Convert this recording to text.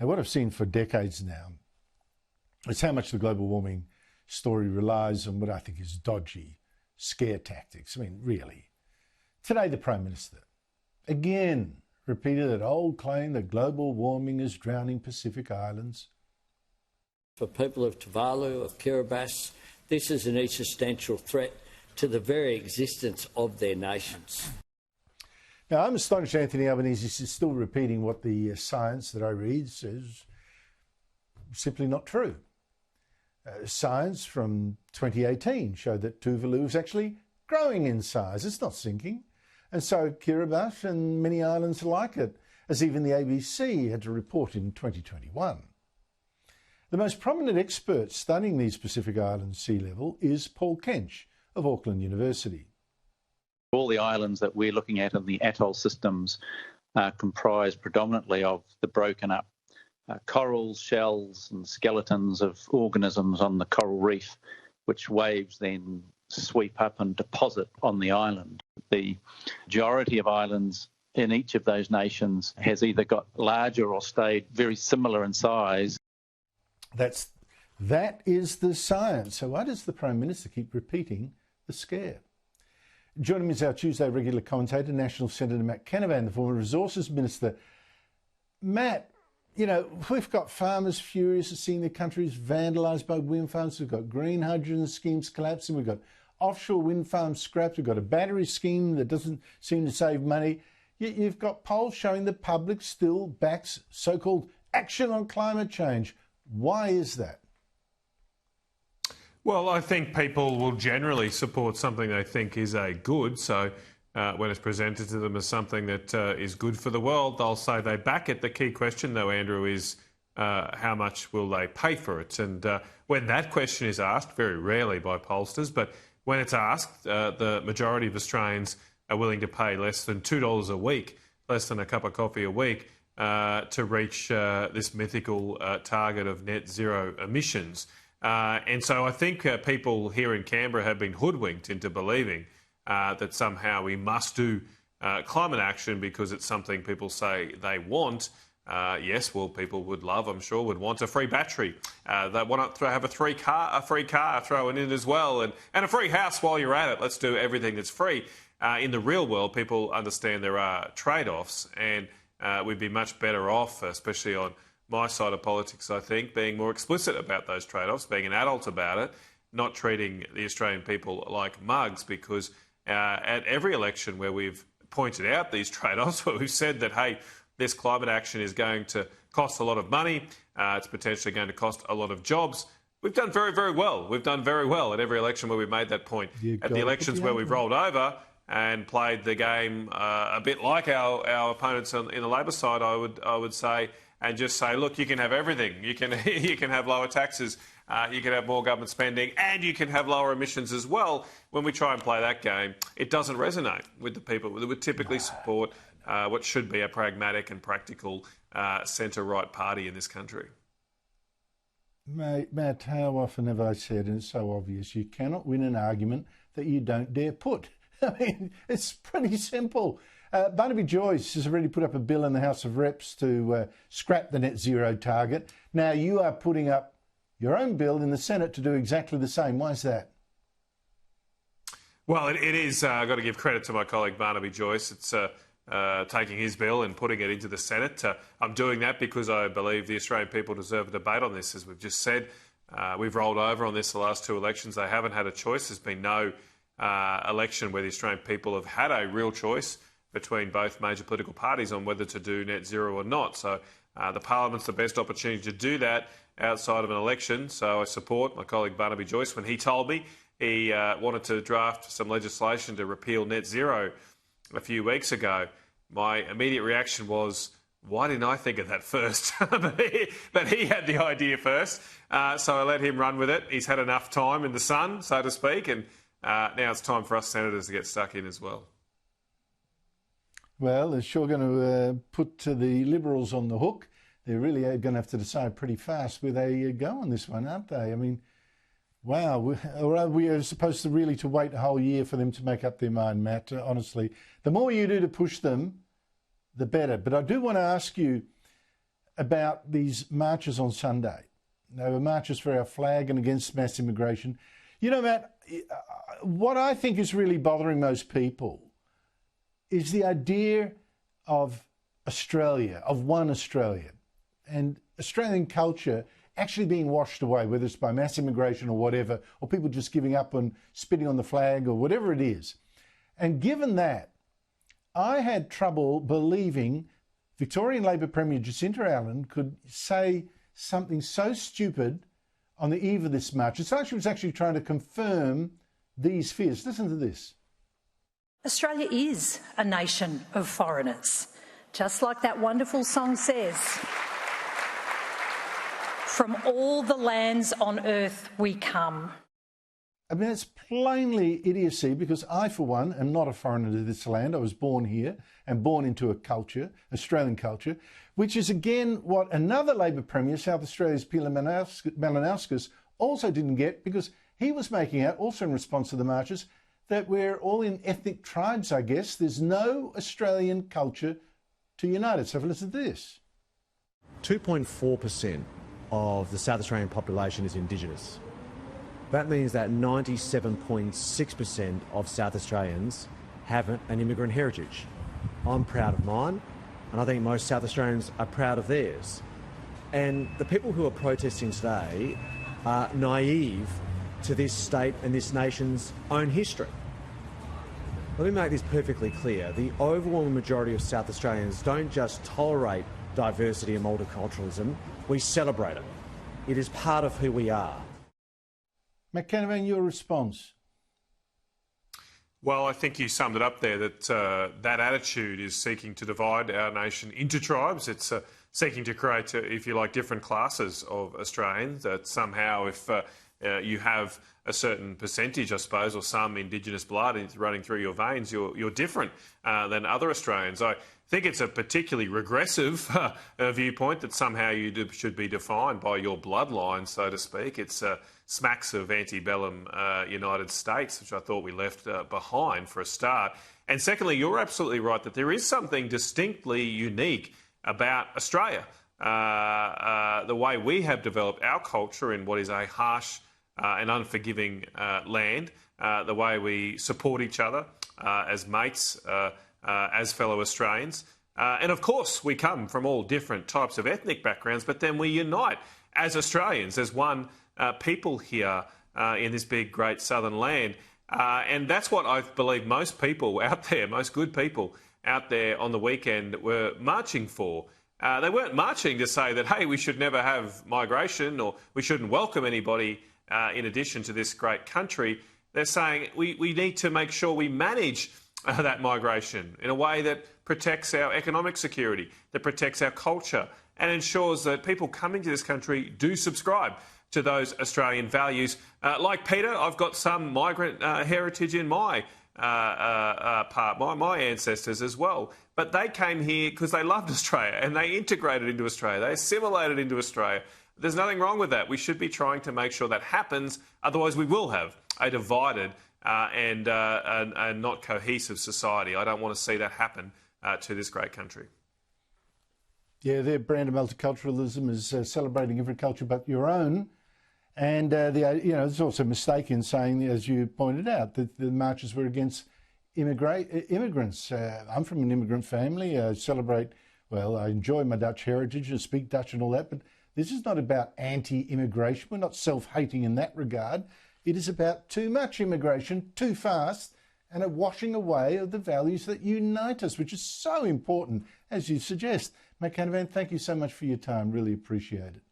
Now, what I've seen for decades now is how much the global warming story relies on what I think is dodgy scare tactics. I mean, really. Today, the Prime Minister, again, repeated that old claim that global warming is drowning Pacific islands. For people of Tuvalu, of Kiribati, this is an existential threat to the very existence of their nations. Now, I'm astonished Anthony Albanese is still repeating what the science that I read says simply not true. Science from 2018 showed that Tuvalu is actually growing in size. It's not sinking. And so Kiribati and many islands are like it, as even the ABC had to report in 2021. The most prominent expert studying these Pacific Islands sea level is Paul Kench of Auckland University. All the islands that we're looking at in the atoll systems are comprised predominantly of the broken up corals, shells and skeletons of organisms on the coral reef, which waves then sweep up and deposit on the island. The majority of islands in each of those nations has either got larger or stayed very similar in size. That is the science. So why does the Prime Minister keep repeating the scare? Joining me is our Tuesday regular commentator, National Senator M.Canavan, the former Resources Minister. Matt, you know, we've got farmers furious at seeing their countries vandalised by wind farms. We've got green hydrogen schemes collapsing. We've got offshore wind farms scrapped. We've got a battery scheme that doesn't seem to save money. Yet you've got polls showing the public still backs so-called action on climate change. Why is that? Well, I think people will generally support something they think is a good. So when it's presented to them as something that is good for the world, they'll say they back it. The key question, though, Andrew, is how much will they pay for it? And when that question is asked, very rarely by pollsters, but when it's asked, the majority of Australians are willing to pay less than $2 a week, less than a cup of coffee a week, to reach this mythical target of net zero emissions. And so I think people here in Canberra have been hoodwinked into believing that somehow we must do climate action because it's something people say they want. Yes, well, people would love, I'm sure, would want a free battery. They want to have a free car thrown in as well, and a free house while you're at it. Let's do everything that's free. In the real world, people understand there are trade-offs, and we'd be much better off, especially on my side of politics, I think, being more explicit about those trade-offs, being an adult about it, not treating the Australian people like mugs, because at every election where we've pointed out these trade-offs, where we've said that, hey, this climate action is going to cost a lot of money, it's potentially going to cost a lot of jobs, we've done very, very well. We've done very well at every election where we've made that point. At the elections where we've rolled over and played the game a bit like our opponents in the Labor side, I would say, and just say, look, you can have everything. You can you can have lower taxes, you can have more government spending, and you can have lower emissions as well. When we try and play that game, it doesn't resonate with the people that would typically support what should be a pragmatic and practical centre-right party in this country. Mate, Matt, how often have I said, and it's so obvious, you cannot win an argument that you don't dare put. I mean, it's pretty simple. Barnaby Joyce has already put up a bill in the House of Reps to scrap the net zero target. Now you are putting up your own bill in the Senate to do exactly the same. Why is that? Well, it is. I've got to give credit to my colleague Barnaby Joyce. It's taking his bill and putting it into the Senate. I'm doing that because I believe the Australian people deserve a debate on this. As we've just said, we've rolled over on this the last two elections. They haven't had a choice. There's been no election where the Australian people have had a real choice between both major political parties on whether to do net zero or not. So the Parliament's the best opportunity to do that outside of an election. So I support my colleague Barnaby Joyce when he told me he wanted to draft some legislation to repeal net zero a few weeks ago. My immediate reaction was, why didn't I think of that first? But he had the idea first, so I let him run with it. He's had enough time in the sun, so to speak, and now it's time for us senators to get stuck in as well. Well, they're sure going to put the Liberals on the hook. They're really going to have to decide pretty fast where they go on this one, aren't they? I mean, wow. Or are we supposed to really to wait a whole year for them to make up their mind, Matt? Honestly, the more you do to push them, the better. But I do want to ask you, about these marches on Sunday. They were marches for our flag and against mass immigration. You know, Matt, what I think is really bothering most people is the idea of Australia, of one Australia, and Australian culture actually being washed away, whether it's by mass immigration or whatever, or people just giving up and spitting on the flag or whatever it is. And given that, I had trouble believing Victorian Labor Premier Jacinta Allen could say something so stupid on the eve of this march. It's like she was actually trying to confirm these fears. Listen to this. Australia is a nation of foreigners, just like that wonderful song says. From all the lands on earth we come. I mean, it's plainly idiocy, because I, for one, am not a foreigner to this land. I was born here and born into a culture, Australian culture, which is again what another Labor Premier, South Australia's Peter Malinauskas, also didn't get, because he was making out, also in response to the marches, that we're all in ethnic tribes, I guess. There's no Australian culture to unite us. So listen to this. 2.4% of the South Australian population is Indigenous. That means that 97.6% of South Australians have an immigrant heritage. I'm proud of mine, and I think most South Australians are proud of theirs. And the people who are protesting today are naive to this state and this nation's own history. Let me make this perfectly clear. The overwhelming majority of South Australians don't just tolerate diversity and multiculturalism, we celebrate it. It is part of who we are. M.Canavan, your response? Well, I think you summed it up there, that that attitude is seeking to divide our nation into tribes. It's seeking to create, if you like, different classes of Australians, that somehow if you have a certain percentage, I suppose, or some Indigenous blood running through your veins, you're different than other Australians. I think it's a particularly regressive viewpoint that somehow you should be defined by your bloodline, so to speak. It's smacks of antebellum United States, which I thought we left behind for a start. And secondly, you're absolutely right that there is something distinctly unique about Australia. The way we have developed our culture in what is a harsh and unforgiving land, the way we support each other as mates, as fellow Australians. And of course, we come from all different types of ethnic backgrounds, but then we unite as Australians, as one people here in this big, great southern land. And that's what I believe most people out there, most good people out there on the weekend were marching for. They weren't marching to say that, hey, we should never have migration or we shouldn't welcome anybody in addition to this great country. They're saying we need to make sure we manage that migration in a way that protects our economic security, that protects our culture, and ensures that people coming to this country do subscribe to those Australian values. Like Peter, I've got some migrant heritage in my part, my ancestors as well. But they came here because they loved Australia and they integrated into Australia. They assimilated into Australia. There's nothing wrong with that. We should be trying to make sure that happens. Otherwise, we will have a divided and not cohesive society. I don't want to see that happen to this great country. Yeah, their brand of multiculturalism is celebrating every culture but your own. And, there's also a mistake in saying, as you pointed out, that the marches were against immigrants. I'm from an immigrant family. I enjoy my Dutch heritage and speak Dutch and all that, but this is not about anti-immigration. We're not self-hating in that regard. It is about too much immigration, too fast, and a washing away of the values that unite us, which is so important, as you suggest. M.Canavan, thank you so much for your time. Really appreciate it.